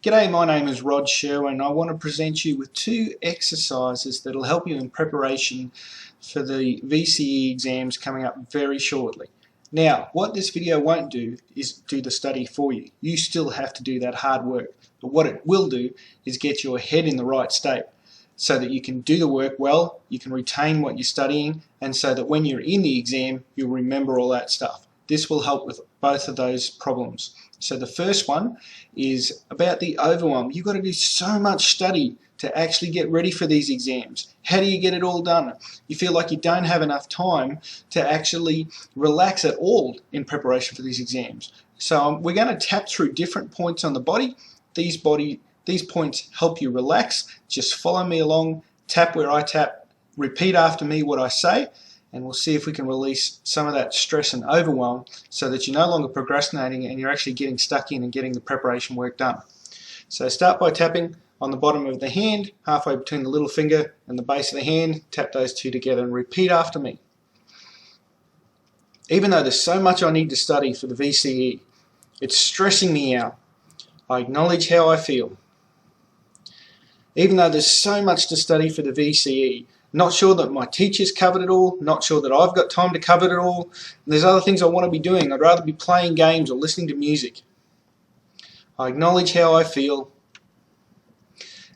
G'day, my name is Rod Sherwin and I want to present you with two exercises that will help you in preparation for the VCE exams coming up very shortly. Now, what this video won't do is do the study for you. You still have to do that hard work. But what it will do is get your head in the right state so that you can do the work well, you can retain what you're studying, and so that when you're in the exam, you'll remember all that stuff. This will help with both of those problems. So the first one is about the overwhelm. You've got to do so much study to actually get ready for these exams. How do you get it all done? You feel like you don't have enough time to actually relax at all in preparation for these exams. So we're going to tap through different points on the body. These points help you relax. Just follow me along, tap where I tap, repeat after me what I say, and we'll see if we can release some of that stress and overwhelm so that you're no longer procrastinating and you're actually getting stuck in and getting the preparation work done. So start by tapping on the bottom of the hand, halfway between the little finger and the base of the hand. Tap those two together and repeat after me. Even though there's so much I need to study for the VCE, it's stressing me out. I acknowledge how I feel. Even though there's so much to study for the VCE, not sure that my teachers covered it all, not sure that I've got time to cover it all, and there's other things I want to be doing. I'd rather be playing games or listening to music. I acknowledge how I feel.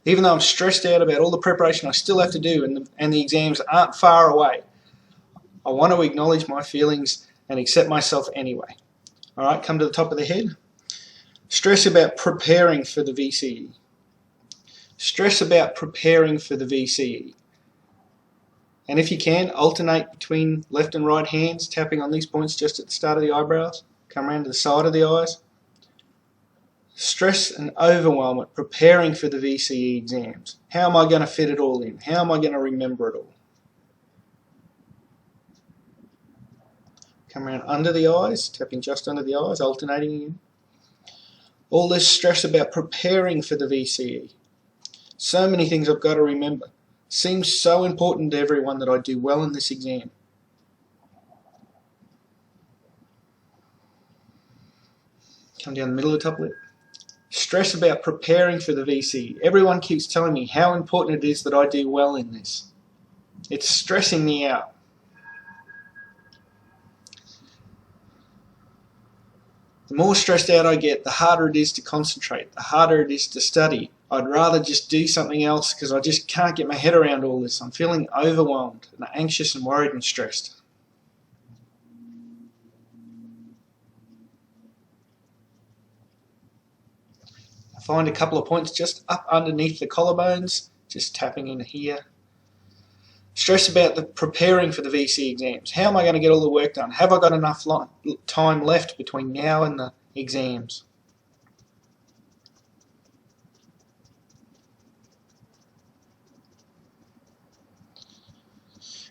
Even though I'm stressed out about all the preparation I still have to do and the exams aren't far away, I want to acknowledge my feelings and accept myself anyway. Alright, come to the top of the head. Stress about preparing for the VCE. Stress about preparing for the VCE. And if you can, alternate between left and right hands, tapping on these points just at the start of the eyebrows. Come around to the side of the eyes. Stress and overwhelm at preparing for the VCE exams. How am I going to fit it all in? How am I going to remember it all? Come around under the eyes, tapping just under the eyes, alternating again. All this stress about preparing for the VCE. So many things I've got to remember. Seems so important to everyone that I do well in this exam. Come down the middle of the top lip. Stress about preparing for the VCE. Everyone keeps telling me how important it is that I do well in this. It's stressing me out. The more stressed out I get, the harder it is to concentrate, the harder it is to study. I'd rather just do something else because I just can't get my head around all this. I'm feeling overwhelmed and anxious and worried and stressed. I find a couple of points just up underneath the collarbones, just tapping in here. Stress about the preparing for the VC exams. How am I going to get all the work done? Have I got enough time left between now and the exams?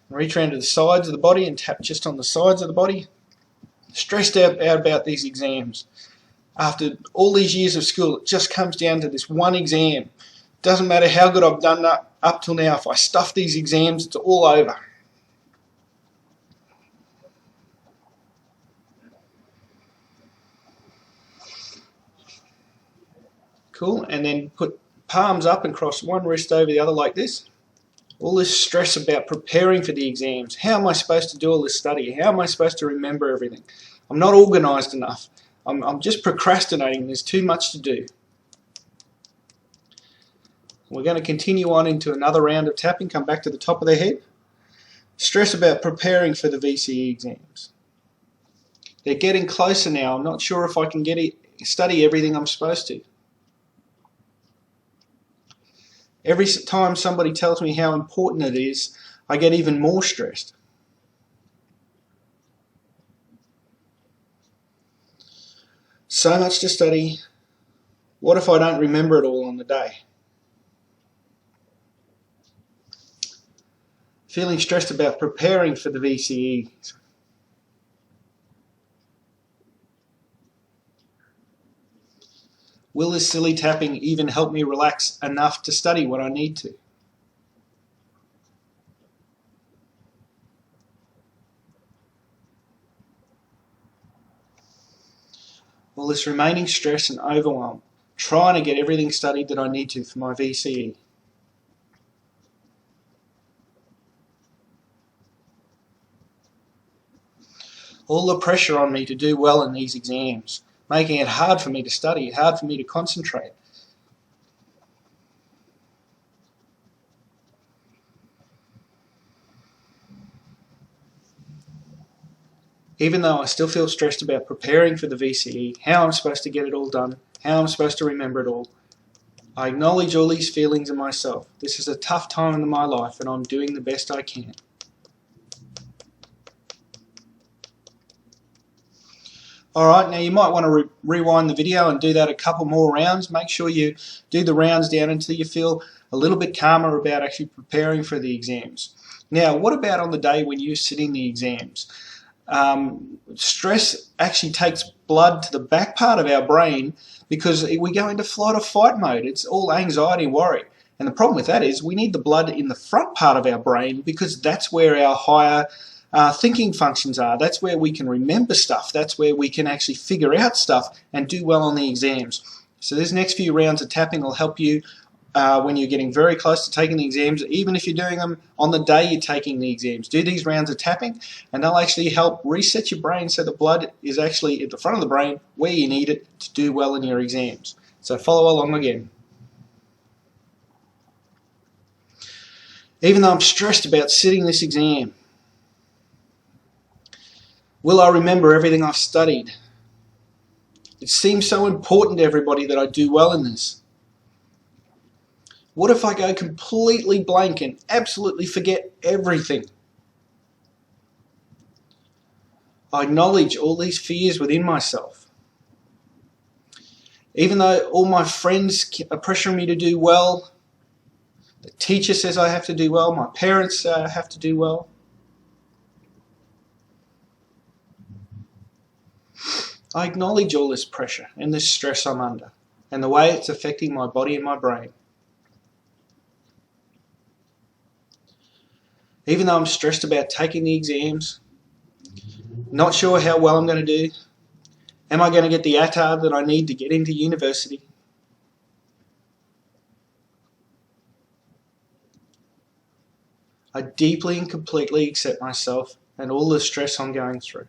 Reach around to the sides of the body and tap just on the sides of the body. Stressed out about these exams. After all these years of school, it just comes down to this one exam. Doesn't matter how good I've done up till now. If I stuff these exams, it's all over. Cool, and then put palms up and cross one wrist over the other like this. All this stress about preparing for the exams. How am I supposed to do all this study? How am I supposed to remember everything? I'm not organised enough. I'm just procrastinating. There's too much to do. We're going to continue on into another round of tapping. Come back to the top of the head. Stress about preparing for the VCE exams. They're getting closer now. I'm not sure if I can study everything I'm supposed to. Every time somebody tells me how important it is, I get even more stressed. So much to study. What if I don't remember it all on the day? Feeling stressed about preparing for the VCE. Will this silly tapping even help me relax enough to study what I need to? Will this remaining stress and overwhelm trying to get everything studied that I need to for my VCE. All the pressure on me to do well in these exams, making it hard for me to study, hard for me to concentrate. Even though I still feel stressed about preparing for the VCE, how I'm supposed to get it all done, how I'm supposed to remember it all, I acknowledge all these feelings in myself. This is a tough time in my life and I'm doing the best I can. Alright, now you might want to rewind the video and do that a couple more rounds. Make sure you do the rounds down until you feel a little bit calmer about actually preparing for the exams. Now, what about on the day when you're sitting the exams? Stress actually takes blood to the back part of our brain because we go into flight or fight mode. It's all anxiety and worry. And the problem with that is we need the blood in the front part of our brain because that's where our higher thinking functions are. That's where we can remember stuff. That's where we can actually figure out stuff and do well on the exams. So these next few rounds of tapping will help you when you're getting very close to taking the exams, even if you're doing them on the day you're taking the exams. Do these rounds of tapping and they'll actually help reset your brain so the blood is actually at the front of the brain where you need it to do well in your exams. So follow along again. Even though I'm stressed about sitting this exam, will I remember everything I've studied? It seems so important to everybody that I do well in this. What if I go completely blank and absolutely forget everything? I acknowledge all these fears within myself. Even though all my friends are pressuring me to do well, the teacher says I have to do well, my parents say I have to do well, I acknowledge all this pressure and this stress I'm under and the way it's affecting my body and my brain. Even though I'm stressed about taking the exams, not sure how well I'm going to do, am I going to get the ATAR that I need to get into university? I deeply and completely accept myself and all the stress I'm going through.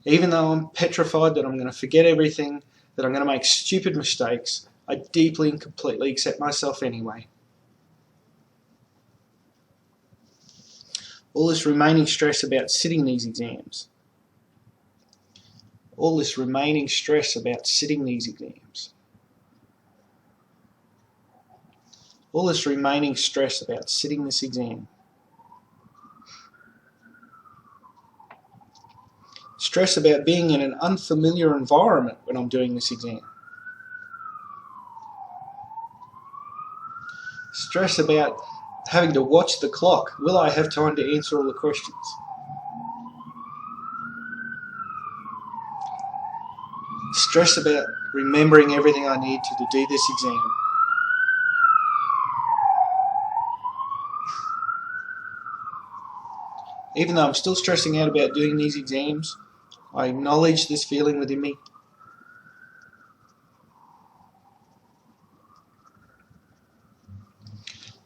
Even though I'm petrified that I'm going to forget everything, that I'm going to make stupid mistakes, I deeply and completely accept myself anyway. All this remaining stress about sitting these exams. All this remaining stress about sitting these exams. All this remaining stress about sitting this exam. Stress about being in an unfamiliar environment when I'm doing this exam. Stress about having to watch the clock. Will I have time to answer all the questions? Stress about remembering everything I need to do this exam. Even though I'm still stressing out about doing these exams, I acknowledge this feeling within me.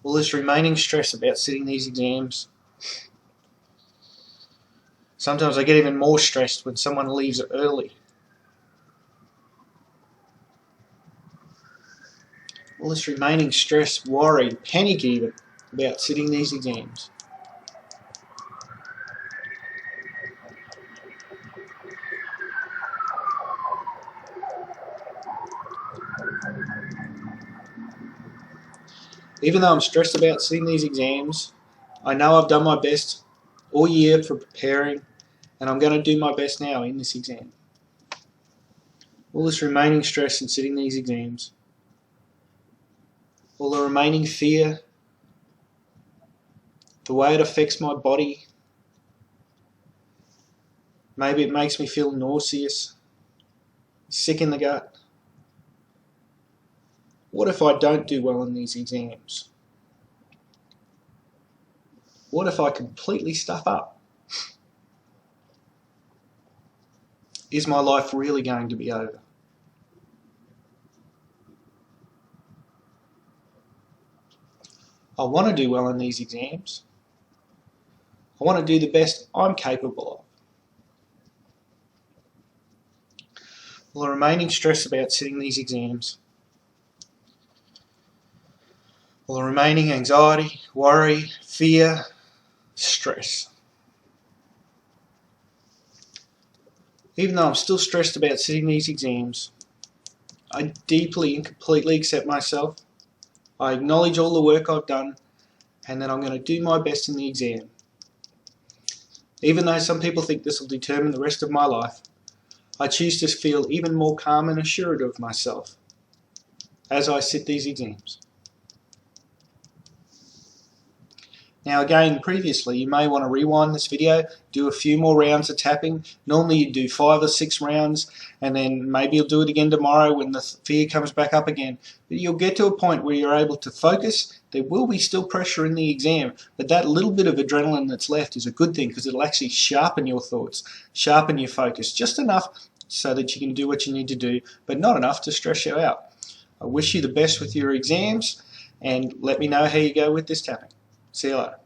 All this remaining stress about sitting these exams. Sometimes I get even more stressed when someone leaves early. All this remaining stress, worry, panic even, about sitting these exams. Even though I'm stressed about sitting these exams, I know I've done my best all year for preparing, and I'm going to do my best now in this exam. All this remaining stress in sitting these exams, all the remaining fear, the way it affects my body. Maybe it makes me feel nauseous, sick in the gut. What if I don't do well in these exams? What if I completely stuff up? Is my life really going to be over? I want to do well in these exams. I want to do the best I'm capable of. Will the remaining stress about sitting these exams, will the remaining anxiety, worry, fear, stress, even though I'm still stressed about sitting these exams, I deeply and completely accept myself. I acknowledge all the work I've done, and that I'm going to do my best in the exam. Even though some people think this will determine the rest of my life, I choose to feel even more calm and assured of myself as I sit these exams. Now again, previously, you may want to rewind this video, do a few more rounds of tapping. Normally you do 5 or 6 rounds, and then maybe you'll do it again tomorrow when the fear comes back up again. But you'll get to a point where you're able to focus. There will be still pressure in the exam, but that little bit of adrenaline that's left is a good thing, because it'll actually sharpen your thoughts, sharpen your focus, just enough so that you can do what you need to do, but not enough to stress you out. I wish you the best with your exams, and let me know how you go with this tapping. See you later.